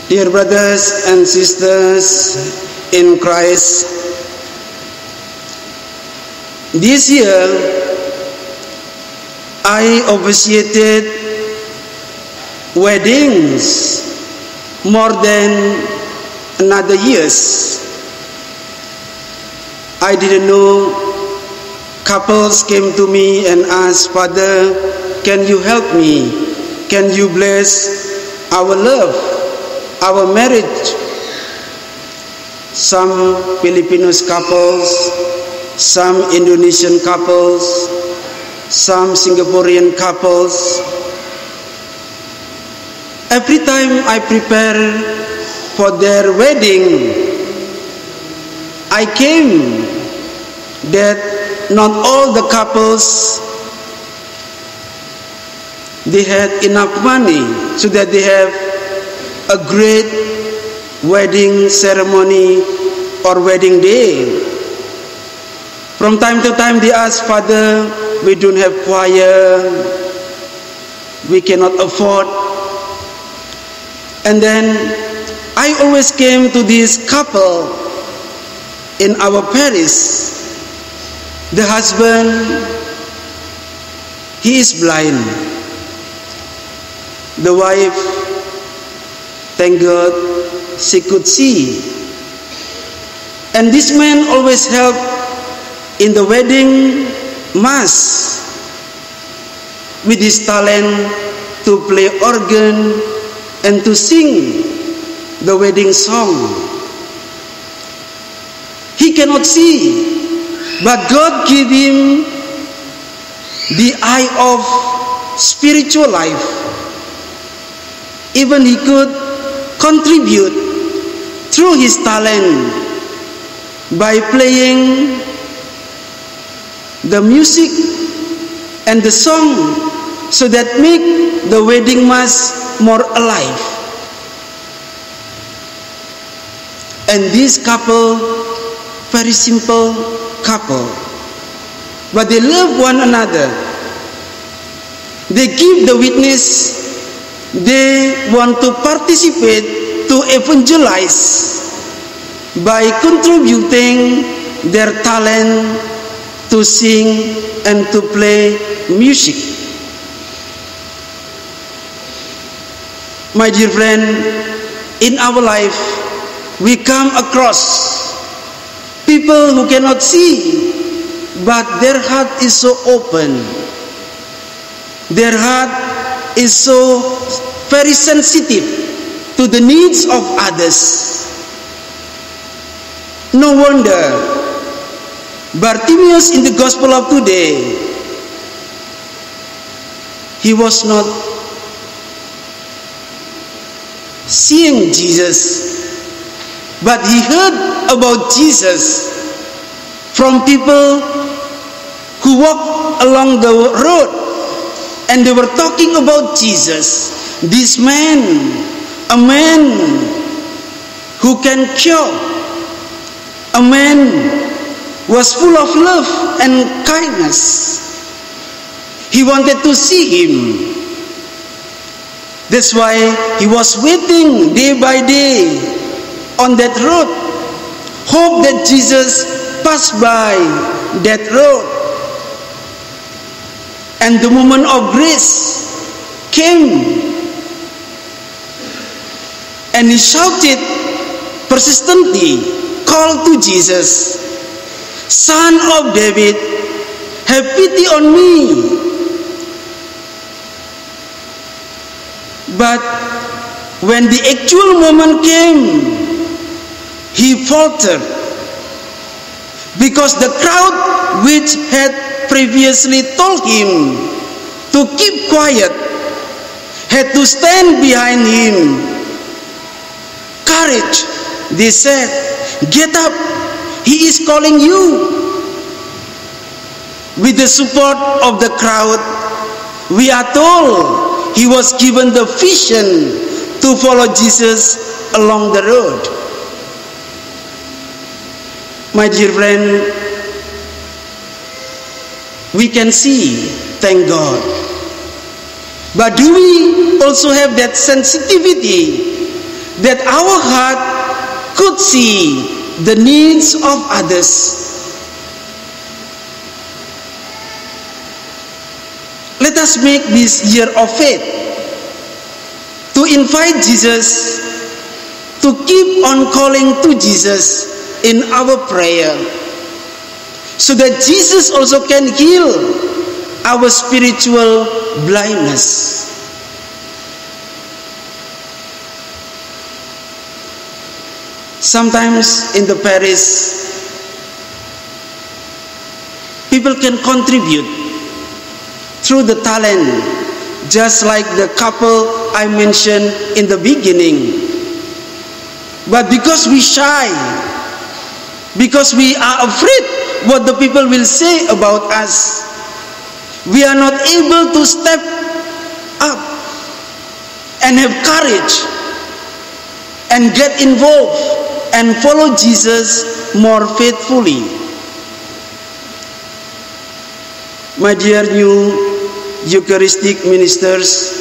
Dear brothers and sisters in Christ, this year I officiated weddings more than another years. I didn't know. Couples came to me and asked, "Father, can you help me? Can you bless our love, our marriage?" Some Filipino couples, some Indonesian couples, some Singaporean couples. Every time I prepare for their wedding, I came that not all the couples they had enough money so that they have a great wedding ceremony or wedding day. From time to time they ask, "Father, we don't have choir, we cannot afford." And then I always came to this couple in our parish. The husband, he is blind. The wife, thank God, she could see. And this man always helped in the wedding mass with his talent to play organ and to sing the wedding song. He cannot see, but God gave him the eye of spiritual life. Even he could contribute through his talent by playing the music and the song so that make the wedding mass more alive. And this couple, very simple couple, but they love one another. They give the witness. They want to participate to evangelize by contributing their talent to sing and to play music. My dear friend, in our life we come across people who cannot see, but their heart is so open. Their heart is so very sensitive to the needs of others. No wonder Bartimaeus in the gospel of today, he was not seeing Jesus, but he heard about Jesus from people who walk along the road, and they were talking about Jesus. This man, a man who can cure, a man was full of love and kindness. He wanted to see him. That's why he was waiting day by day on that road, hope that Jesus passed by that road. And the moment of grace came, and he shouted persistently, called to Jesus, "Son of David, have pity on me." But when the actual moment came, he faltered, because the crowd which had previously told him to keep quiet had to stand behind him. "Courage," they said, "get up, he is calling you." With the support of the crowd, we are told he was given the vision to follow Jesus along the road. My dear friend, we can see, thank God. But do we also have that sensitivity that our heart could see the needs of others. Let us make this year of faith to invite Jesus, to keep on calling to Jesus in our prayer, so that Jesus also can heal our spiritual blindness. Sometimes in the parish, people can contribute through the talent, just like the couple I mentioned in the beginning. But because we shy, because we are afraid what the people will say about us, we are not able to step up and have courage and get involved and follow Jesus more faithfully. My dear new Eucharistic ministers,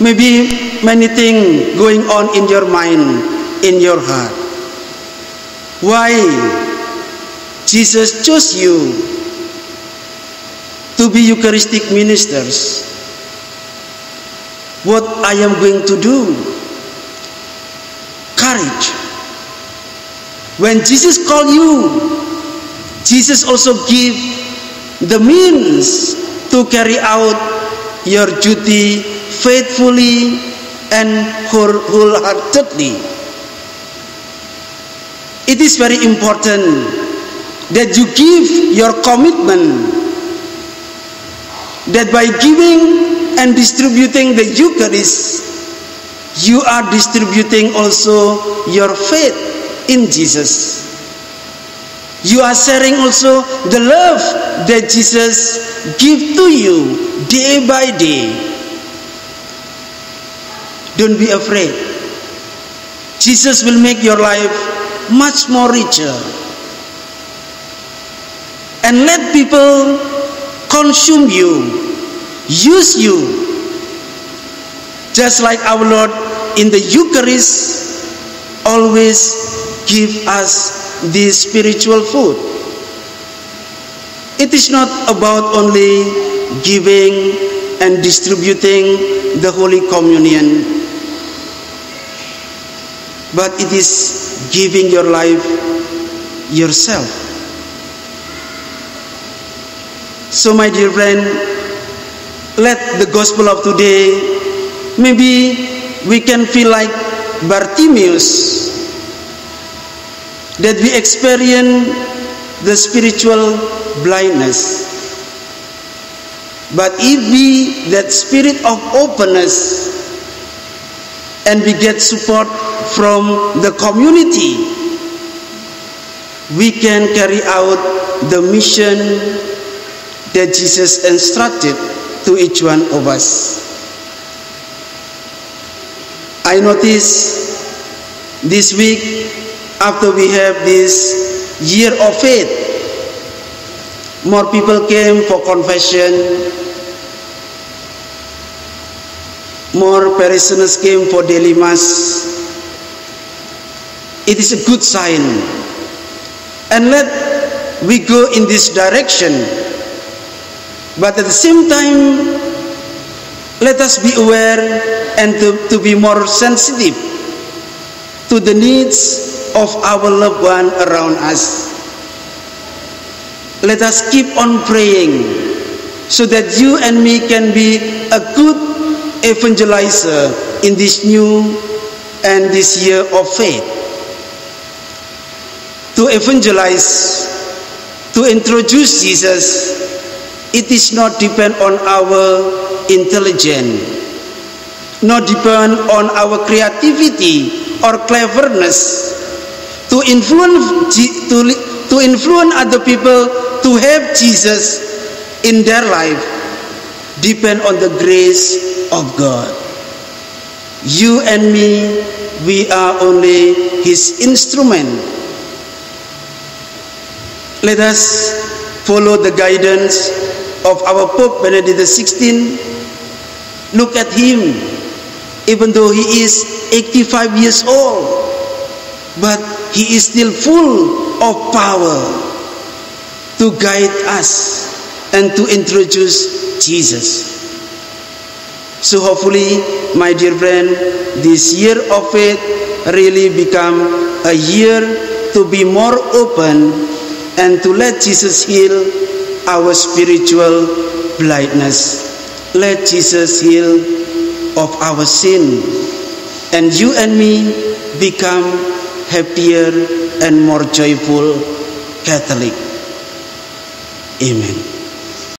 maybe many things going on in your mind, in your heart. Why Jesus chose you to be Eucharistic ministers? What I am going to do? Courage. When Jesus called you, Jesus also gave the means to carry out your duty faithfully and wholeheartedly. It is very important that you give your commitment, that by giving and distributing the Eucharist, you are distributing also your faith in Jesus. You are sharing also the love that Jesus gives to you day by day. Don't be afraid. Jesus will make your life much more richer. And let people consume you, use you, just like our Lord in the Eucharist always give us this spiritual food. It is not about only giving and distributing the Holy Communion, but it is giving your life yourself. So my dear friend, let the gospel of today, maybe we can feel like Bartimaeus, that we experience the spiritual blindness. But if we that spirit of openness and we get support from the community, we can carry out the mission that Jesus instructed to each one of us. I noticed this week, after we have this year of faith, more people came for confession, more parishioners came for daily mass. It is a good sign, and let we go in this direction. But at the same time, let us be aware and to be more sensitive to the needs of our loved one around us. Let us keep on praying so that you and me can be a good evangelizer in this new and this year of faith. To evangelize, to introduce Jesus, it is not depend on our intelligence, not depend on our creativity or cleverness. To influence other people to have Jesus in their life depend on the grace of God. You and me, we are only His instrument. Let us follow the guidance of our Pope Benedict XVI. Look at him. even though he is 85 years old, but he is still full of power to guide us and to introduce Jesus. So hopefully, my dear friend, this year of faith really become a year to be more open and to let Jesus heal our spiritual blindness. Let Jesus heal of our sin, and you and me become happier and more joyful Catholic. Amen.